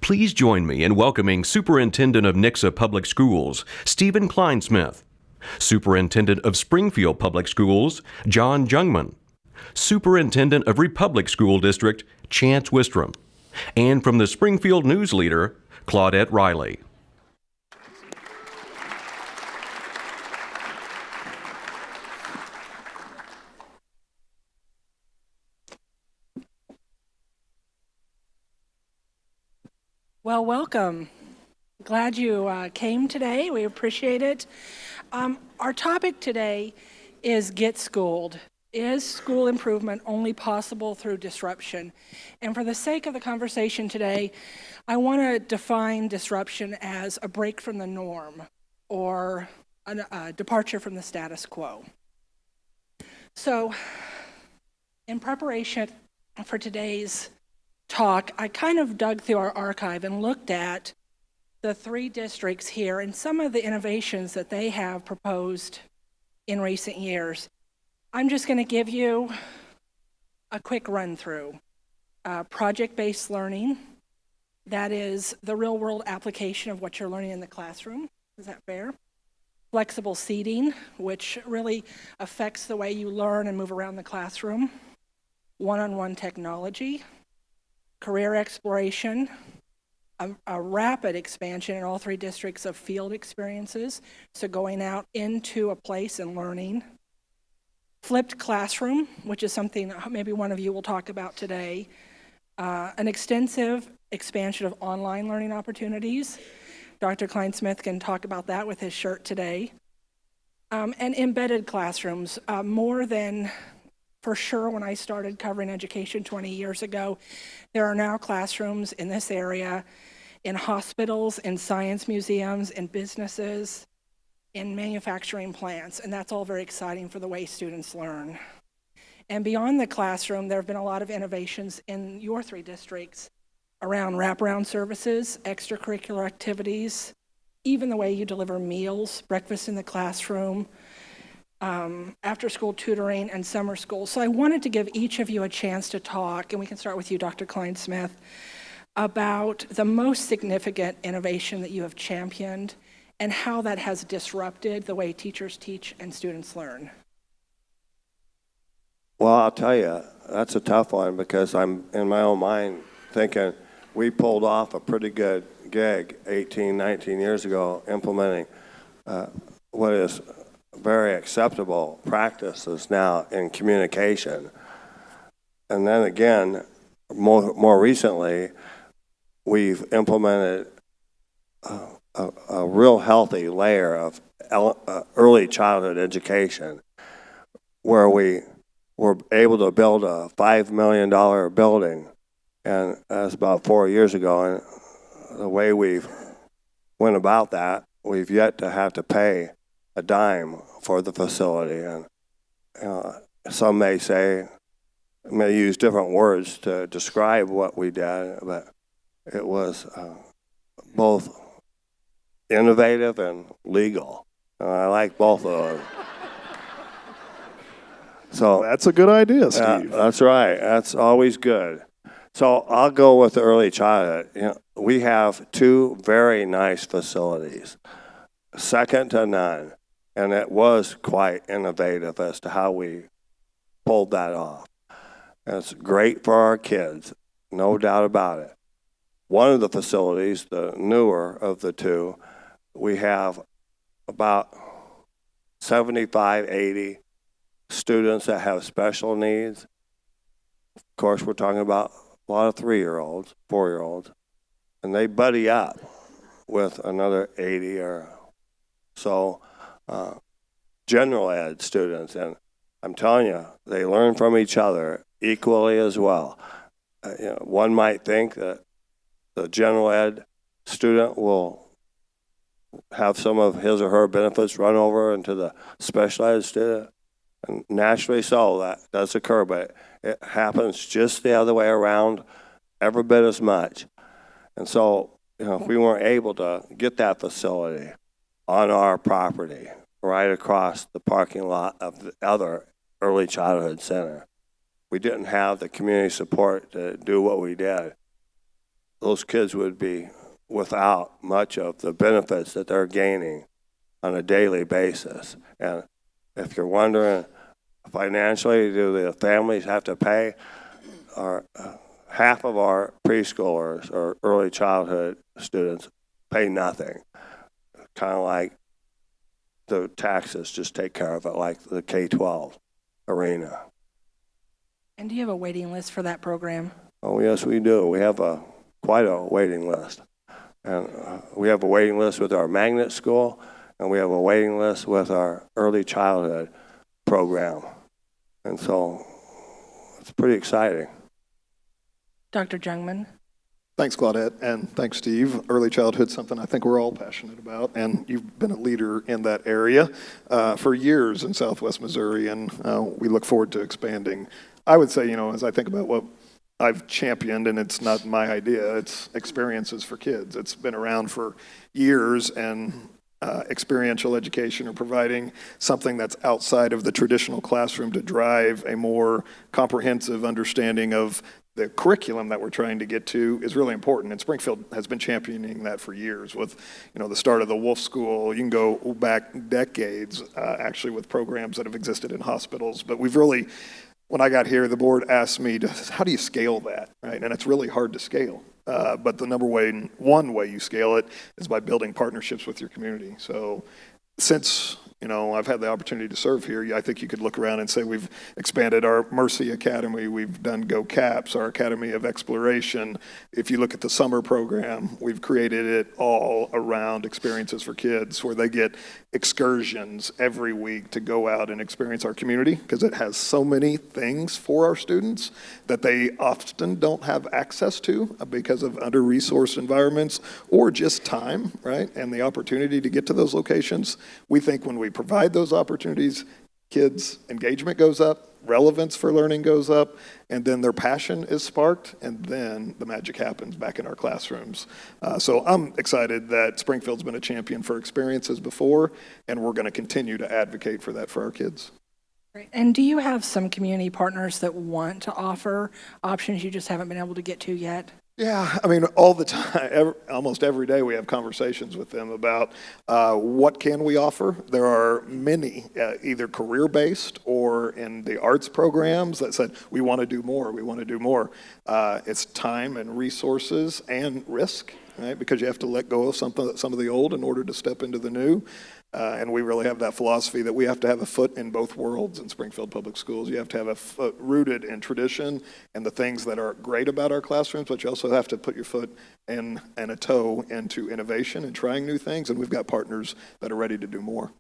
Please join me in welcoming Superintendent of Nixa Public Schools, Stephen Kleinsmith, Superintendent of Springfield Public Schools, John Jungmann, Superintendent of Republic School District, Chance Wistrom, and from the Springfield News Leader, Claudette Riley. Well, welcome. Glad you came today. We appreciate it. Our topic today is Get Schooled. Is school improvement only possible through disruption? And for the sake of the conversation today, I want to define disruption as a break from the norm or a departure from the status quo. So, in preparation for today's talk, I kind of dug through our archive and looked at the three districts here and some of the innovations that they have proposed in recent years. I'm just going to give you a quick run through. Project-based learning, that is the real-world application of what you're learning in the classroom. Is that fair? Flexible seating, which really affects the way you learn and move around the classroom. One-on-one technology. Career exploration, a rapid expansion in all three districts of field experiences, so going out into a place and learning. Flipped classroom, which is something maybe one of you will talk about today. An extensive expansion of online learning opportunities. Dr. Kleinsmith can talk about that with his shirt today. And embedded classrooms, more than for sure when I started covering education 20 years ago. There are now classrooms in this area, in hospitals, in science museums, in businesses, in manufacturing plants, and that's all very exciting for the way students learn. And beyond the classroom, there have been a lot of innovations in your three districts around wraparound services, extracurricular activities, even the way you deliver meals, breakfast in the classroom, after-school tutoring, and summer school. So I wanted to give each of you a chance to talk, and we can start with you, Dr. Kleinsmith, about the most significant innovation that you have championed and how that has disrupted the way teachers teach and students learn. Well, I'll tell you, that's a tough one because I'm in my own mind thinking we pulled off a pretty good gig 18, 19 years ago implementing what is very acceptable practices now in communication. And then again, more recently, we've implemented a real healthy layer of early childhood education where we were able to build a $5 million building, and that's about 4 years ago. And the way we've went about that, we've yet to have to pay a dime for the facility. And some may use different words to describe what we did, but it was both innovative and legal. And I like both of them. So that's a good idea, Steve. That's right. That's always good. So I'll go with the early childhood. We have two very nice facilities, second to none. And it was quite innovative as to how we pulled that off. And it's great for our kids, no doubt about it. One of the facilities, the newer of the two, we have about 75, 80 students that have special needs. Of course, we're talking about a lot of 3-year-olds, 4-year-olds, and they buddy up with another 80 or so general ed students, and I'm telling you, they learn from each other equally as well. One might think that the general ed student will have some of his or her benefits run over into the special ed student, and naturally so, that does occur, but it happens just the other way around every bit as much. And so, if we weren't able to get that facility on our property, right across the parking lot of the other early childhood center, we didn't have the community support to do what we did. those kids would be without much of the benefits that they're gaining on a daily basis. And if you're wondering, financially, do the families have to pay? Half of our preschoolers or early childhood students pay nothing. Kind of like the taxes just take care of it, like the K-12 arena. And do you have a waiting list for that program? Oh, yes, we do. We have quite a waiting list. And we have a waiting list with our magnet school, and we have a waiting list with our early childhood program. And so it's pretty exciting. Dr. Jungmann? Thanks, Claudette, and thanks, Steve. Early childhood's something I think we're all passionate about, and you've been a leader in that area for years in Southwest Missouri, and we look forward to expanding. I would say, as I think about what I've championed, and it's not my idea, it's experiences for kids. It's been around for years, and experiential education or providing something that's outside of the traditional classroom to drive a more comprehensive understanding of the curriculum that we're trying to get to is really important, and Springfield has been championing that for years with, the start of the Wolf School. You can go back decades, actually, with programs that have existed in hospitals. But we've really, when I got here, the board asked me, how do you scale that, right? And it's really hard to scale. But the one way you scale it is by building partnerships with your community. So since I've had the opportunity to serve here, I think you could look around and say we've expanded our Mercy Academy, we've done Go Caps, our Academy of Exploration. If you look at the summer program, we've created it all around experiences for kids where they get excursions every week to go out and experience our community, because it has so many things for our students that they often don't have access to because of under-resourced environments or just time, right? And the opportunity to get to those locations. We think when we provide those opportunities, kids' engagement goes up, relevance for learning goes up, and then their passion is sparked, and then the magic happens back in our classrooms. So I'm excited that Springfield's been a champion for experiences before, and we're going to continue to advocate for that for our kids. Great. And do you have some community partners that want to offer options you just haven't been able to get to yet? Yeah, all the time, almost every day we have conversations with them about what can we offer. There are many, either career-based or in the arts programs that said, we want to do more, we want to do more. It's time and resources and risk, right? Because you have to let go of some of the old in order to step into the new. And we really have that philosophy that we have to have a foot in both worlds in Springfield Public Schools. You have to have a foot rooted in tradition and the things that are great about our classrooms, but you also have to put your foot and a toe into innovation and trying new things, and we've got partners that are ready to do more.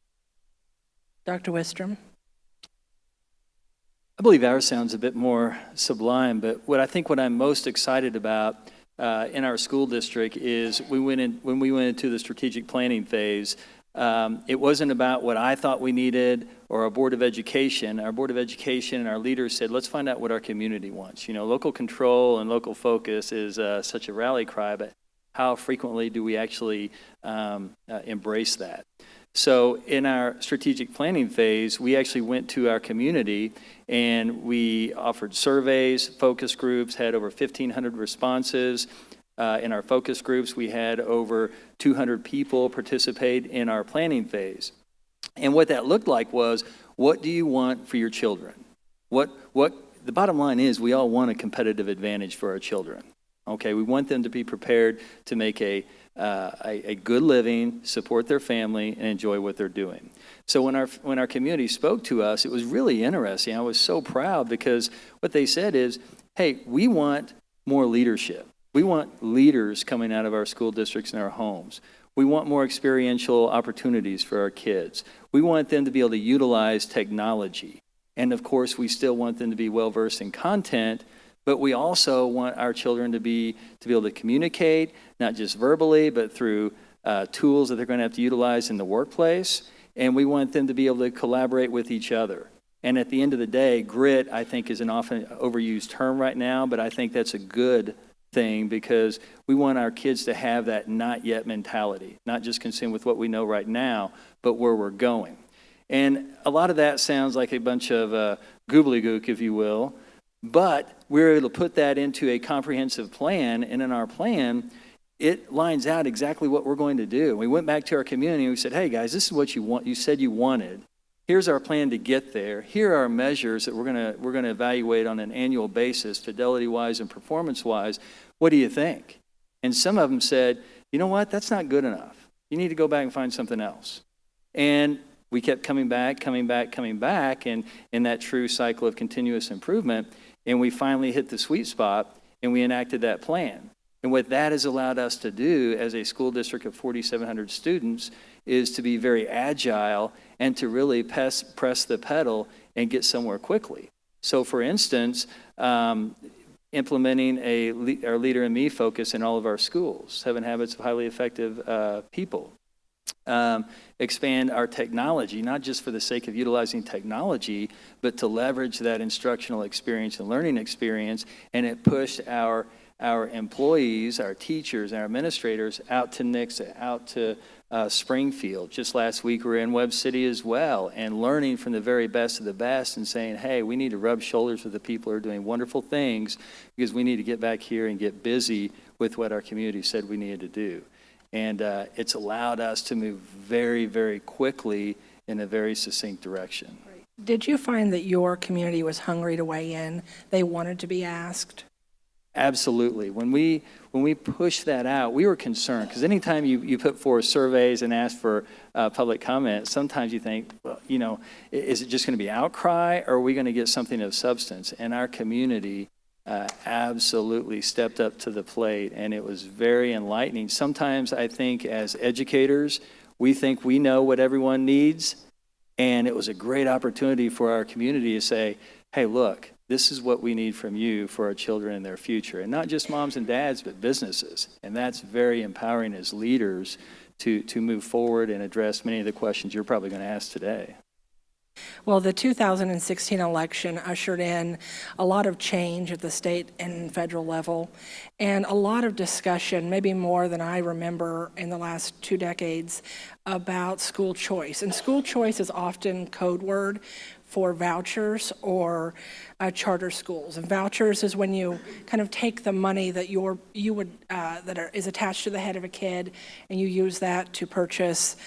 Dr. Wistrom? I believe ours sounds a bit more sublime, but what I'm most excited about in our school district is when we went into the strategic planning phase. It wasn't about what I thought we needed or our Board of Education. Our Board of Education and our leaders said, let's find out what our community wants. Local control and local focus is such a rally cry, but how frequently do we actually embrace that? So in our strategic planning phase, we actually went to our community and we offered surveys, focus groups, had over 1,500 responses. In our focus groups, we had over 200 people participate in our planning phase. And what that looked like was, what do you want for your children? The bottom line is, we all want a competitive advantage for our children. Okay, we want them to be prepared to make a good living, support their family, and enjoy what they're doing. So when our community spoke to us, it was really interesting. I was so proud because what they said is, hey, we want more leadership. We want leaders coming out of our school districts and our homes. We want more experiential opportunities for our kids. We want them to be able to utilize technology. And of course, we still want them to be well-versed in content, but we also want our children to be able to communicate, not just verbally, but through tools that they're going to have to utilize in the workplace. And we want them to be able to collaborate with each other. And at the end of the day, grit, I think, is an often overused term right now, but I think that's a good thing because we want our kids to have that not yet mentality, not just consumed with what we know right now, but where we're going. And a lot of that sounds like a bunch of gobbledygook, if you will, But we were able to put that into a comprehensive plan, and in our plan, it lines out exactly what we're going to do. We went back to our community and we said, hey guys, this is what you want. You said you wanted. Here's our plan to get there. Here are our measures that we're gonna evaluate on an annual basis, fidelity-wise and performance-wise. What do you think? And some of them said, you know what, that's not good enough. You need to go back and find something else. And we kept coming back, and in that true cycle of continuous improvement, and we finally hit the sweet spot, and we enacted that plan. And what that has allowed us to do as a school district of 4,700 students is to be very agile and to really press the pedal and get somewhere quickly. So for instance, implementing our Leader in Me focus in all of our schools, 7 habits of highly effective people. Expand our technology, not just for the sake of utilizing technology, but to leverage that instructional experience and learning experience, and it pushed our employees, our teachers, our administrators out to Nixa, out to Springfield. Just last week we were in Webb City as well, and learning from the very best of the best and saying, hey, we need to rub shoulders with the people who are doing wonderful things because we need to get back here and get busy with what our community said we needed to do. And it's allowed us to move very, very quickly in a very succinct direction. Did you find that your community was hungry to weigh in? They wanted to be asked? Absolutely. When we pushed that out, we were concerned because anytime you put forth surveys and ask for public comment, sometimes you think, well, you know, is it just going to be outcry or are we going to get something of substance? And our community absolutely stepped up to the plate, and it was very enlightening. Sometimes I think as educators, we think we know what everyone needs, and it was a great opportunity for our community to say, hey, look, this is what we need from you for our children and their future. And not just moms and dads, but businesses. And that's very empowering as leaders to move forward and address many of the questions you're probably going to ask today. Well, the 2016 election ushered in a lot of change at the state and federal level, and a lot of discussion, maybe more than I remember in the last 2 decades, about school choice. And school choice is often code word for vouchers or charter schools. And vouchers is when you kind of take the money that is attached to the head of a kid, and you use that to purchase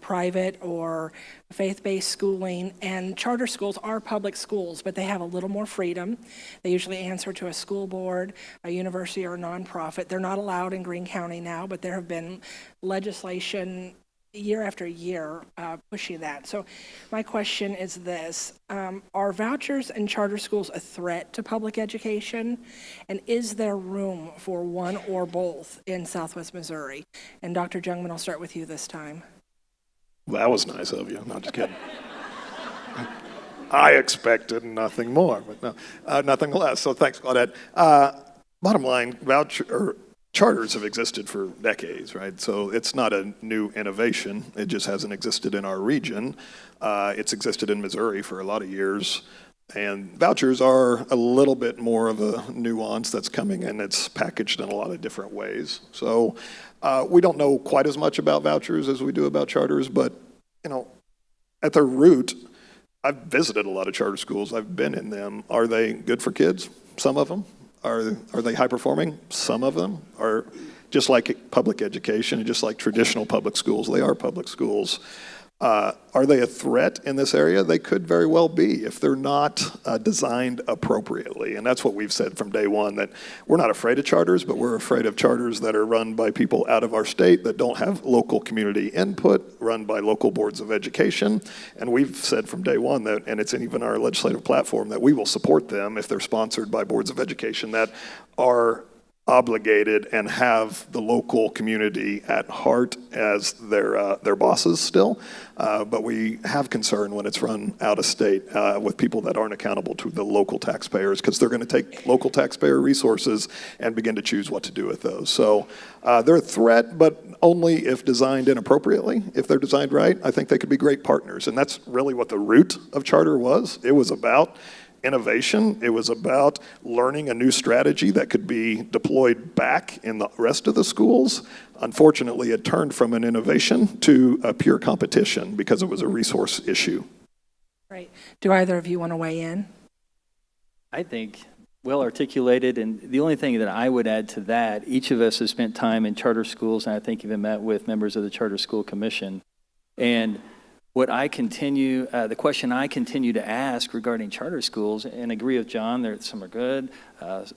private or faith-based schooling. And charter schools are public schools, but they have a little more freedom. They usually answer to a school board, a university, or a nonprofit. They're not allowed in Greene County now, but there have been legislation year after year pushing that. So my question is this, are vouchers and charter schools a threat to public education? And is there room for one or both in Southwest Missouri? And Dr. Jungmann, I'll start with you this time. Well, that was nice of you. Not just kidding. I expected nothing more, but no, nothing less. So thanks, Claudette. Bottom line, charters have existed for decades, right? So it's not a new innovation. It just hasn't existed in our region. It's existed in Missouri for a lot of years. And vouchers are a little bit more of a nuance that's coming, and it's packaged in a lot of different ways. So we don't know quite as much about vouchers as we do about charters, but you know, at their root, I've visited a lot of charter schools. I've been in them. Are they good for kids? Some of them. Are they high performing? Some of them are. Just like public education and just like traditional public schools, they are public schools. Are they a threat in this area? They could very well be if they're not designed appropriately. And that's what we've said from day one, that we're not afraid of charters, but we're afraid of charters that are run by people out of our state that don't have local community input, run by local boards of education. And we've said from day one that, and it's in even our legislative platform, that we will support them if they're sponsored by boards of education that are obligated and have the local community at heart as their bosses still, but we have concern when it's run out of state with people that aren't accountable to the local taxpayers, because they're going to take local taxpayer resources and begin to choose what to do with those. So they're a threat, but only if designed inappropriately. If they're designed right, I think they could be great partners, and that's really what the root of charter was. It was about innovation. It was about learning a new strategy that could be deployed back in the rest of the schools. Unfortunately, it turned from an innovation to a pure competition because it was a resource issue. Right. Do either of you want to weigh in? I think well articulated, and the only thing that I would add to that, each of us has spent time in charter schools, and I think even met with members of the Charter School Commission. And what I continue, the question I continue to ask regarding charter schools, and agree with John, there some are good,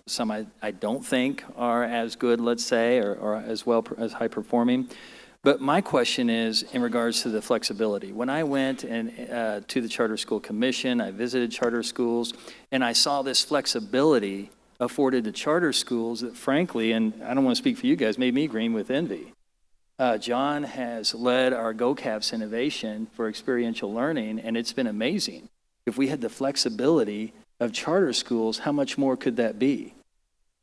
some I don't think are as good, let's say, or as well as high performing. But my question is in regards to the flexibility. When I went to the Charter School Commission, I visited charter schools, and I saw this flexibility afforded to charter schools that frankly, and I don't want to speak for you guys, made me green with envy. John has led our GoCaps innovation for experiential learning, and it's been amazing. If we had the flexibility of charter schools, how much more could that be?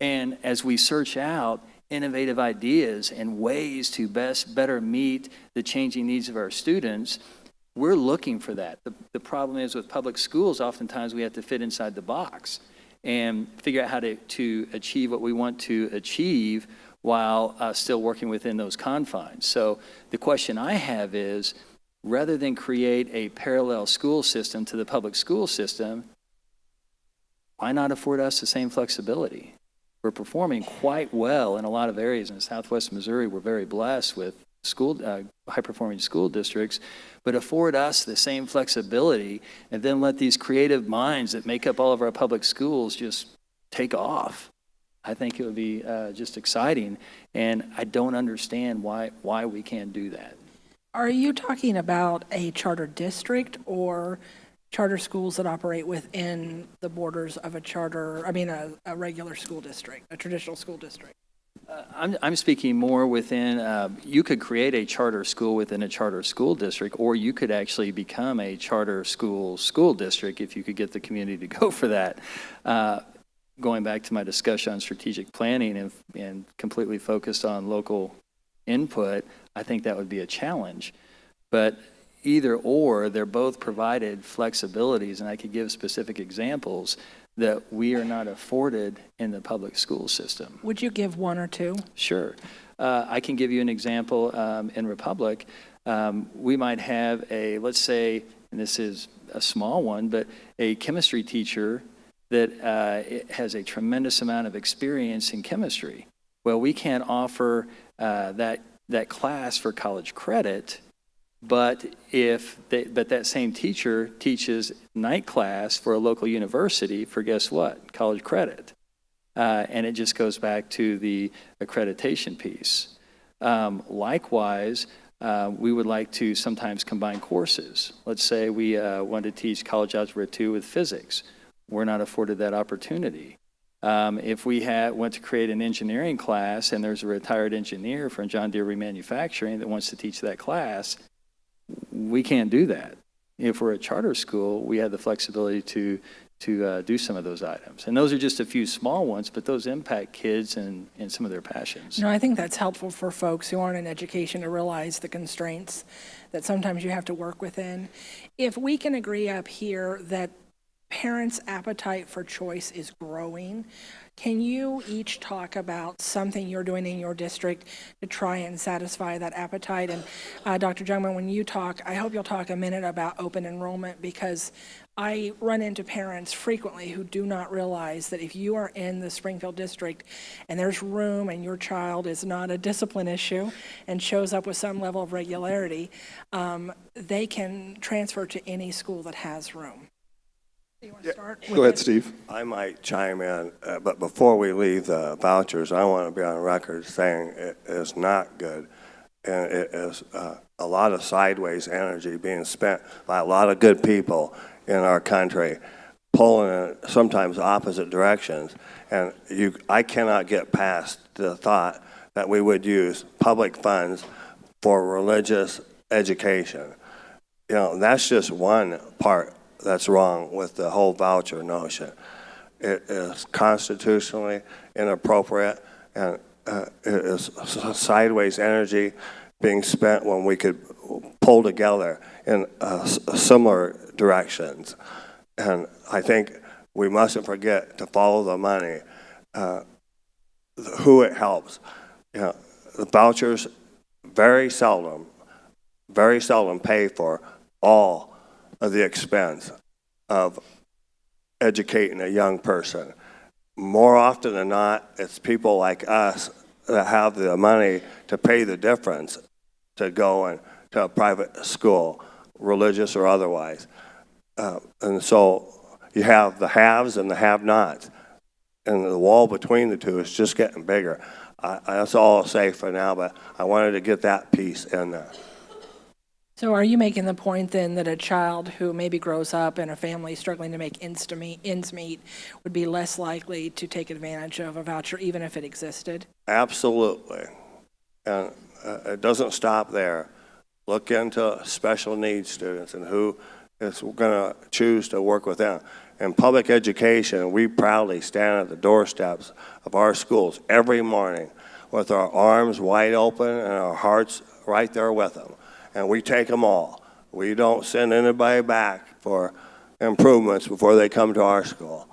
And as we search out innovative ideas and ways to better meet the changing needs of our students, we're looking for that. The problem is with public schools, oftentimes we have to fit inside the box and figure out how to achieve what we want to achieve while still working within those confines. So the question I have is, rather than create a parallel school system to the public school system, why not afford us the same flexibility? We're performing quite well in a lot of areas in Southwest Missouri. We're very blessed with high-performing school districts, but afford us the same flexibility and then let these creative minds that make up all of our public schools just take off. I think it would be just exciting, and I don't understand why we can't do that. Are you talking about a charter district or charter schools that operate within the borders of a regular school district, a traditional school district? I'm speaking more within, you could create a charter school within a charter school district, or you could actually become a charter school district if you could get the community to go for that. Going back to my discussion on strategic planning and completely focused on local input, I think that would be a challenge. But either or, they're both provided flexibilities, and I could give specific examples that we are not afforded in the public school system. Would you give one or two? Sure. I can give you an example. In Republic, we might have let's say, and this is a small one, but a chemistry teacher that has a tremendous amount of experience in chemistry. Well, we can't offer that class for college credit, but that same teacher teaches night class for a local university for guess what? College credit. And it just goes back to the accreditation piece. Likewise, we would like to sometimes combine courses. Let's say we want to teach College Algebra 2 with physics. We're not afforded that opportunity. If we want to create an engineering class and there's a retired engineer from John Deere Remanufacturing that wants to teach that class, we can't do that. If we're a charter school, we have the flexibility to do some of those items. And those are just a few small ones, but those impact kids and some of their passions. No, I think that's helpful for folks who aren't in education to realize the constraints that sometimes you have to work within. If we can agree up here that parents' appetite for choice is growing, can you each talk about something you're doing in your district to try and satisfy that appetite? And Dr. Jungmann, when you talk, I hope you'll talk a minute about open enrollment, because I run into parents frequently who do not realize that if you are in the Springfield district and there's room and your child is not a discipline issue and shows up with some level of regularity, they can transfer to any school that has room. You want to start? Go ahead, Steve. I might chime in, but before we leave the vouchers, I want to be on record saying it is not good, and it is a lot of sideways energy being spent by a lot of good people in our country, pulling in sometimes opposite directions. And I cannot get past the thought that we would use public funds for religious education. You know, that's just one part that's wrong with the whole voucher notion. It is constitutionally inappropriate, and it is sideways energy being spent when we could pull together in similar directions. And I think we mustn't forget to follow the money, who it helps. You know, the vouchers very seldom pay for all of the expense of educating a young person. More often than not, it's people like us that have the money to pay the difference to go to a private school, religious or otherwise. And so you have the haves and the have-nots. And the wall between the two is just getting bigger. That's all I'll say for now, but I wanted to get that piece in there. So are you making the point then that a child who maybe grows up in a family struggling to make ends meet would be less likely to take advantage of a voucher even if it existed? Absolutely. And it doesn't stop there. Look into special needs students and who is going to choose to work with them. In public education, we proudly stand at the doorsteps of our schools every morning with our arms wide open and our hearts right there with them. And we take them all. We don't send anybody back for improvements before they come to our school.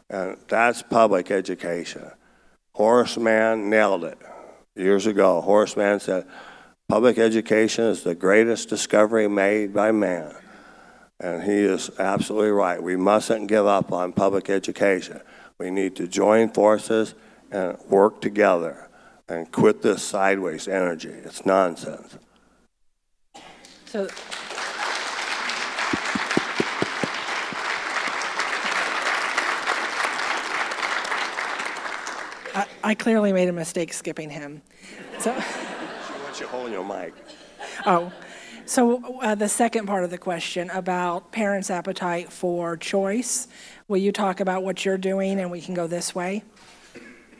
And that's public education. Horace Mann nailed it years ago. Horace Mann said, public education is the greatest discovery made by man. And he is absolutely right. We mustn't give up on public education. We need to join forces and work together and quit this sideways energy. It's nonsense. So I clearly made a mistake skipping him. So, She wants you holding your mic. So the second part of the question about parents' appetite for choice, will you talk about what you're doing and we can go this way?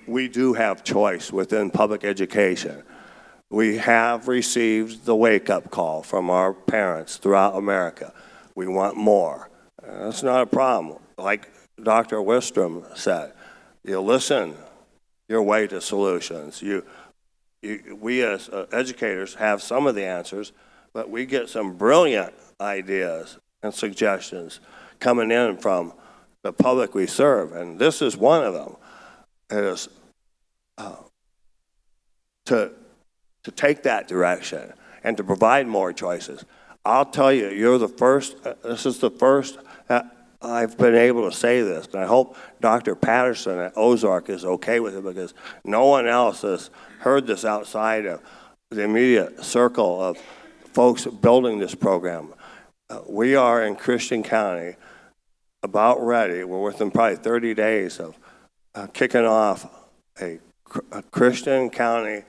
We do have choice within public education. We have received the wake-up call from our parents throughout America. We want more. That's not a problem. Like Dr. Wistrom said, you listen your way to solutions. We as educators have some of the answers, but we get some brilliant ideas and suggestions coming in from the public we serve, and this is one of them. It is to take that direction and to provide more choices. I'll tell you, you're the first, this is the first I've been able to say this, and I hope Dr. Patterson at Ozark is okay with it because no one else has heard this outside of the immediate circle of folks building this program. We are in Christian County about ready. We're within probably 30 days of kicking off a Christian County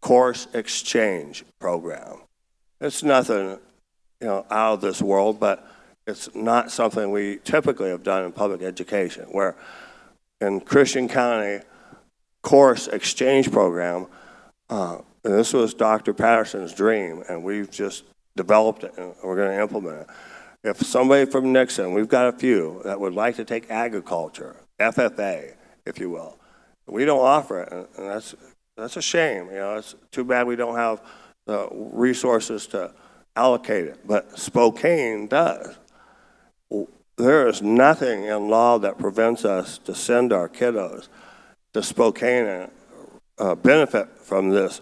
course exchange program. It's nothing, out of this world, but it's not something we typically have done in public education, where in Christian County course exchange program, and this was Dr. Patterson's dream, and we've just developed it, and we're going to implement it. If somebody from Nixa, and we've got a few, that would like to take agriculture, FFA, if you will, we don't offer it, and that's a shame. It's too bad we don't have the resources to allocate it, but Spokane does. There is nothing in law that prevents us to send our kiddos to Spokane and benefit from this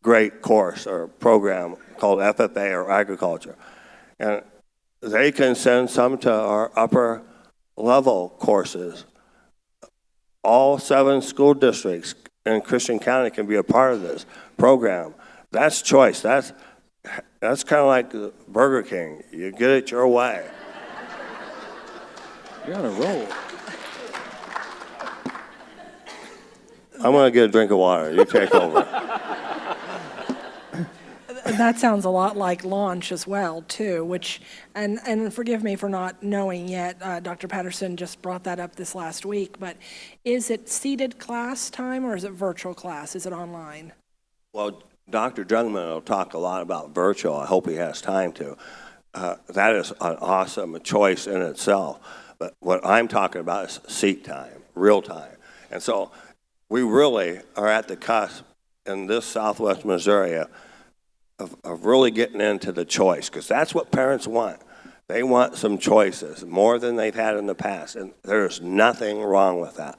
great course or program called FFA or agriculture. And they can send some to our upper level courses. All 7 school districts in Christian County can be a part of this program. That's choice. That's kind of like Burger King. You get it your way. You're on a roll. I'm going to get a drink of water. You take over. That sounds a lot like launch as well, too, which, and forgive me for not knowing yet, Dr. Patterson just brought that up this last week, but is it seated class time or is it virtual class? Is it online? Well, Dr. Jungmann will talk a lot about virtual. I hope he has time to. That is an awesome choice in itself. But what I'm talking about is seat time, real time. And so we really are at the cusp in this Southwest Missouri of really getting into the choice, because that's what parents want. They want some choices, more than they've had in the past, and there's nothing wrong with that.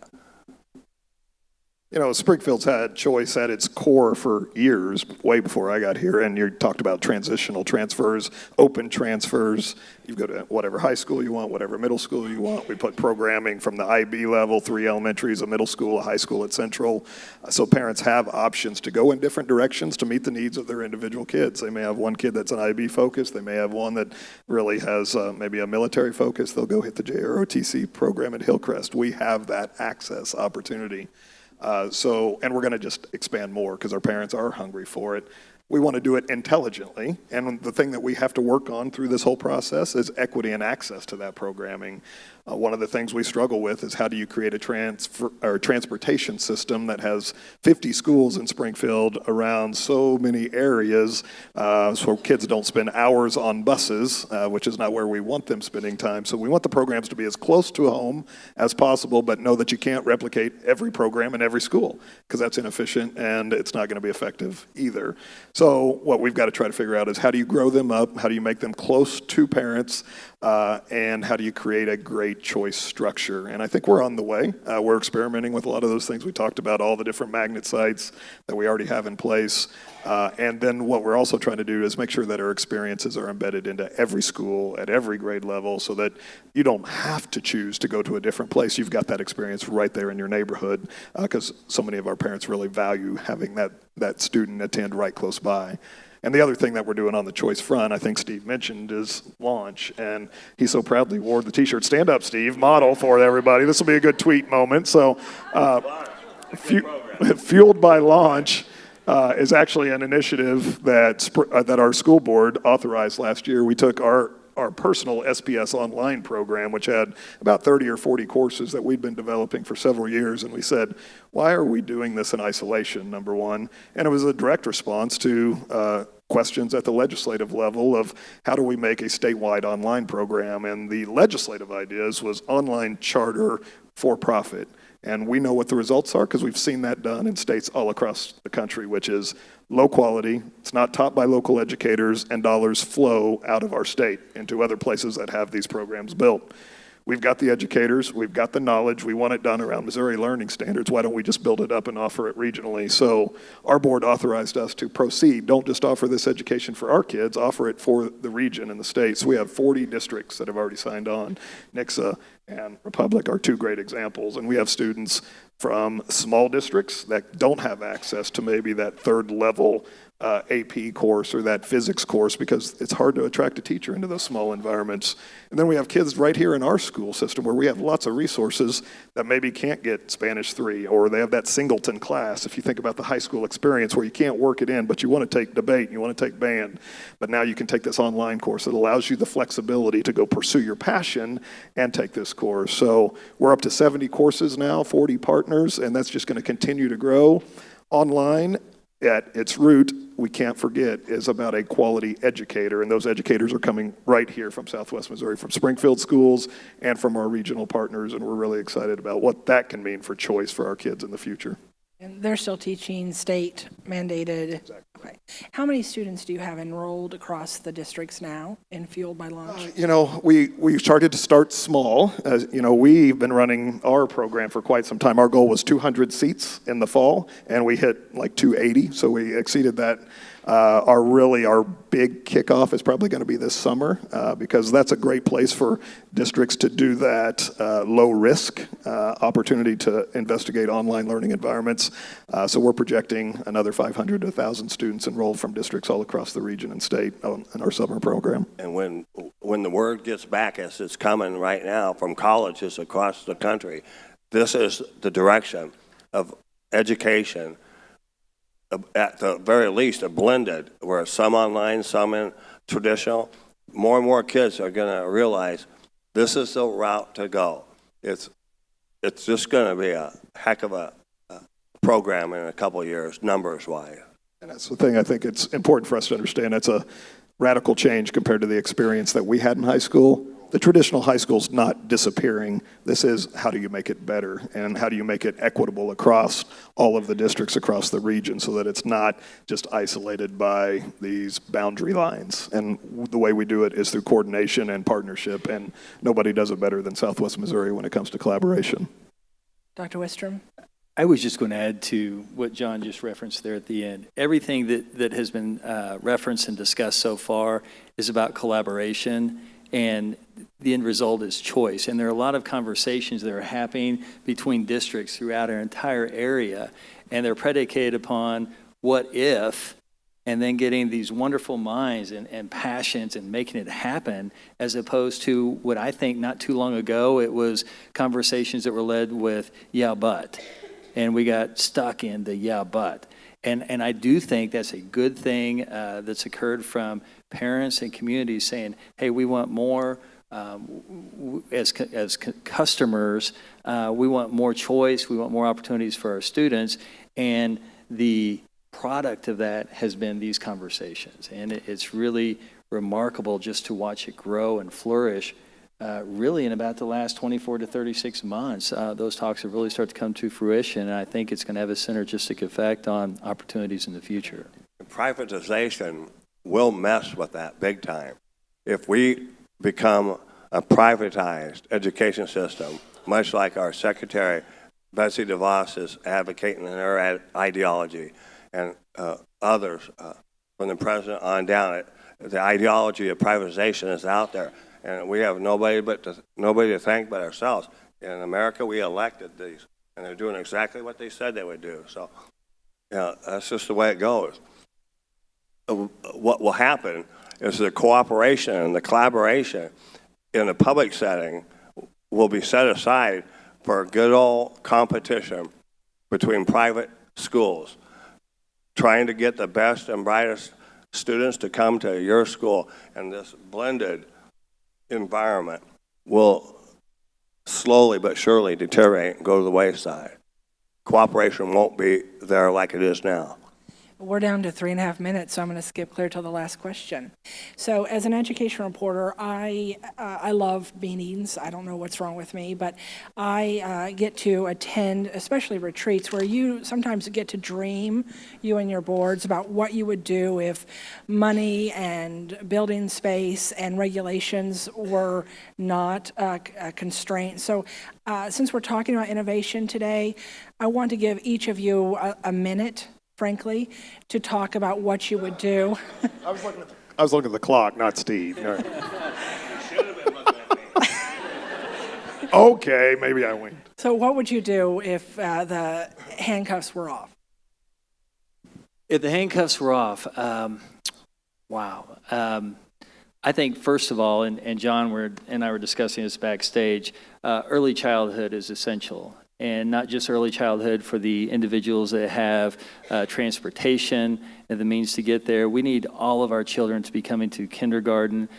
You know, Springfield's had choice at its core for years, way before I got here, and you talked about transitional transfers, open transfers. You go to whatever high school you want, whatever middle school you want. We put programming from the IB level, 3 elementaries, a middle school, a high school at Central. So parents have options to go in different directions to meet the needs of their individual kids. They may have one kid that's an IB focus. They may have one that really has maybe a military focus. They'll go hit the JROTC program at Hillcrest. We have that access opportunity. And we're going to just expand more because our parents are hungry for it. We want to do it intelligently, and the thing that we have to work on through this whole process is equity and access to that programming. One of the things we struggle with is how do you create a transportation system that has 50 schools in Springfield around so many areas, so kids don't spend hours on buses, which is not where we want them spending time. So we want the programs to be as close to home as possible, but know that you can't replicate every program in every school because that's inefficient and it's not going to be effective either. So what we've got to try to figure out is how do you grow them up, how do you make them close to parents, and how do you create a great choice structure? And I think we're on the way. We're experimenting with a lot of those things we talked about, all the different magnet sites that we already have in place. And then what we're also trying to do is make sure that our experiences are embedded into every school at every grade level so that you don't have to choose to go to a different place. You've got that experience right there in your neighborhood because so many of our parents really value having that student attend right close by. And the other thing that we're doing on the choice front, I think Steve mentioned, is launch. And he so proudly wore the T-shirt. Stand up, Steve. Model for everybody. This will be a good tweet moment. So, Fueled by Launch is actually an initiative that our school board authorized last year. We took our personal SPS online program, which had about 30 or 40 courses that we'd been developing for several years, and we said, why are we doing this in isolation, number one? And it was a direct response to questions at the legislative level of how do we make a statewide online program, and the legislative ideas was online charter for profit. And we know what the results are because we've seen that done in states all across the country, which is low quality, it's not taught by local educators, and dollars flow out of our state into other places that have these programs built. We've got the educators, we've got the knowledge, we want it done around Missouri learning standards. Why don't we just build it up and offer it regionally? So our board authorized us to proceed. Don't just offer this education for our kids, offer it for the region and the state. So we have 40 districts that have already signed on. Nixa and Republic are 2 great examples. And we have students from small districts that don't have access to maybe that 3rd level AP course or that physics course because it's hard to attract a teacher into those small environments. And then we have kids right here in our school system where we have lots of resources that maybe can't get Spanish 3 or they have that singleton class. If you think about the high school experience where you can't work it in, but you want to take debate, you want to take band, but now you can take this online course that allows you the flexibility to go pursue your passion and take this course. So we're up to 70 courses now, 40 partners, and that's just going to continue to grow. Online, at its root, we can't forget, is about a quality educator, and those educators are coming right here from Southwest Missouri, from Springfield schools and from our regional partners, and we're really excited about what that can mean for choice for our kids in the future. And they're still teaching state mandated. Exactly. Okay. How many students do you have enrolled across the districts now in Fueled by Launch? We started to start small. As you know, we've been running our program for quite some time. Our goal was 200 seats in the fall, and we hit like 280, so we exceeded that. Our big kickoff is probably going to be this summer because that's a great place for districts to do that low risk opportunity to investigate online learning environments. So we're projecting another 500 to 1,000 students enrolled from districts all across the region and state in our summer program. And when the word gets back, as it's coming right now from colleges across the country, this is the direction of education. At the very least, a blended, where some online, some in traditional. More and more kids are going to realize this is the route to go. It's just going to be a heck of a program in a couple of years, numbers-wise. And that's the thing I think it's important for us to understand. It's a radical change compared to the experience that we had in high school. The traditional high school's not disappearing. This is how do you make it better and how do you make it equitable across all of the districts across the region so that it's not just isolated by these boundary lines. And the way we do it is through coordination and partnership, and nobody does it better than Southwest Missouri when it comes to collaboration. Dr. Wistrom? I was just going to add to what John just referenced there at the end. Everything that has been referenced and discussed so far is about collaboration, and the end result is choice. And there are a lot of conversations that are happening between districts throughout our entire area, and they're predicated upon what if, and then getting these wonderful minds and passions and making it happen, as opposed to what I think not too long ago, it was conversations that were led with, yeah, but. And we got stuck in the yeah, but. And I do think that's a good thing that's occurred from parents and communities saying, hey, we want more. As customers, we want more choice. We want more opportunities for our students. And the product of that has been these conversations. And it's really remarkable just to watch it grow and flourish. Really in about the last 24 to 36 months, those talks have really started to come to fruition, and I think it's going to have a synergistic effect on opportunities in the future. Privatization will mess with that big time. If we become a privatized education system, much like our Secretary Betsy DeVos is advocating in her ideology, and others from the president on down, the ideology of privatization is out there. And we have nobody to thank but ourselves. In America, we elected these, and they're doing exactly what they said they would do. So, that's just the way it goes. What will happen is the cooperation and the collaboration in the public setting will be set aside for good old competition between private schools, trying to get the best and brightest students to come to your school, and this blended environment will slowly but surely deteriorate and go to the wayside. Cooperation won't be there like it is now. We're down to 3.5 minutes, so I'm going to skip clear till the last question. So as an education reporter, I love meetings. I don't know what's wrong with me, but I get to attend, especially retreats, where you sometimes get to dream, you and your boards, about what you would do if money and building space and regulations were not a constraint. So since we're talking about innovation today, I want to give each of you a minute, frankly, to talk about what you would do. I was looking at the clock, not Steve. No. You should have been looking at me. Okay, maybe I winked. So what would you do if the handcuffs were off? If the handcuffs were off, wow. I think, first of all, and John and I were discussing this backstage, early childhood is essential. And not just early childhood for the individuals that have transportation and the means to get there. We need all of our children to be coming to kindergarten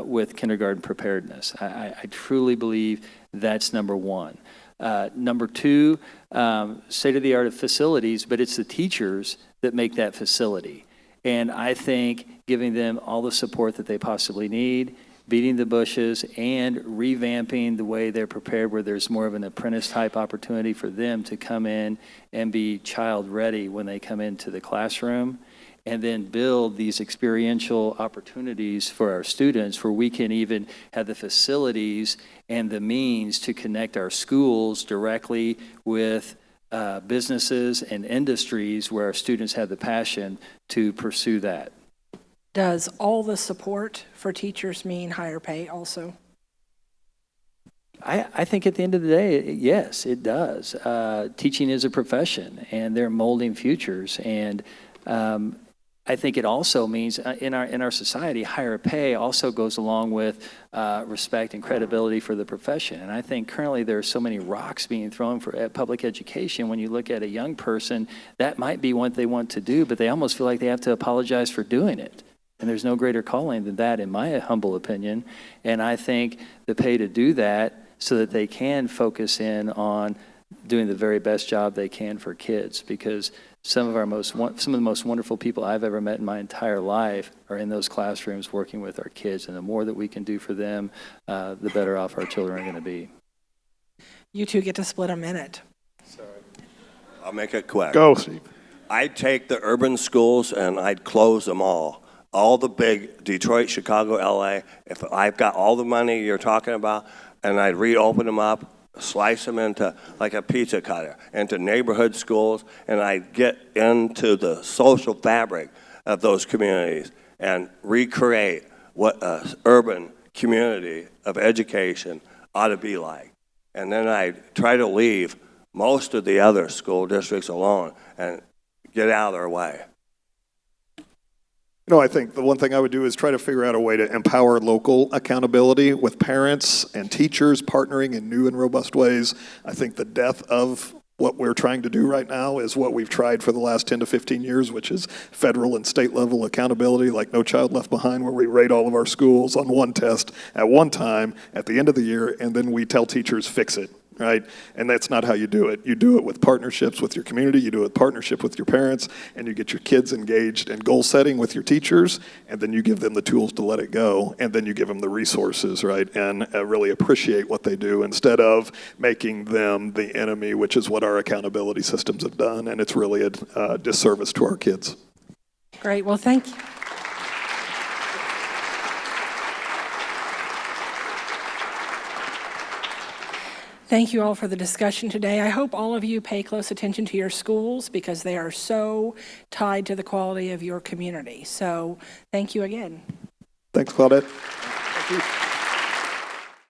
with kindergarten preparedness. I truly believe that's number one. Number two, state-of-the-art facilities, but it's the teachers that make that facility. And I think giving them all the support that they possibly need, beating the bushes, and revamping the way they're prepared, where there's more of an apprentice-type opportunity for them to come in and be child-ready when they come into the classroom, and then build these experiential opportunities for our students where we can even have the facilities and the means to connect our schools directly with businesses and industries where our students have the passion to pursue that. Does all the support for teachers mean higher pay also? I think at the end of the day, yes, it does. Teaching is a profession, and they're molding futures. And I think it also means in our society, higher pay also goes along with respect and credibility for the profession. And I think currently there are so many rocks being thrown at public education. When you look at a young person, that might be what they want to do, but they almost feel like they have to apologize for doing it. And there's no greater calling than that, in my humble opinion. And I think the pay to do that so that they can focus in on doing the very best job they can for kids, because some of the most wonderful people I've ever met in my entire life are in those classrooms working with our kids. And the more that we can do for them, the better off our children are going to be. You two get to split a minute. Sorry. I'll make it quick. Go, Steve. I'd take the urban schools and I'd close them all. All the big Detroit, Chicago, LA, if I've got all the money you're talking about, and I'd reopen them up slice them into like a pizza cutter, into neighborhood schools, and I'd get into the social fabric of those communities and recreate what an urban community of education ought to be like. And then I'd try to leave most of the other school districts alone and get out of their way. You know, I think the one thing I would do is try to figure out a way to empower local accountability with parents and teachers partnering in new and robust ways. I think the death of what we're trying to do right now is what we've tried for the last 10 to 15 years, which is federal and state level accountability, like No Child Left Behind, where we rate all of our schools on one test at one time at the end of the year, and then we tell teachers, fix it. Right? And that's not how you do it. You do it with partnerships with your community, you do it with partnership with your parents, and you get your kids engaged in goal setting with your teachers, and then you give them the tools to let it go, and then you give them the resources, right? And really appreciate what they do instead of making them the enemy, which is what our accountability systems have done, and it's really a disservice to our kids. Great. Well, thank you. Thank you all for the discussion today. I hope all of you pay close attention to your schools because they are so tied to the quality of your community. So thank you again. Thanks, Claudette. Thank you.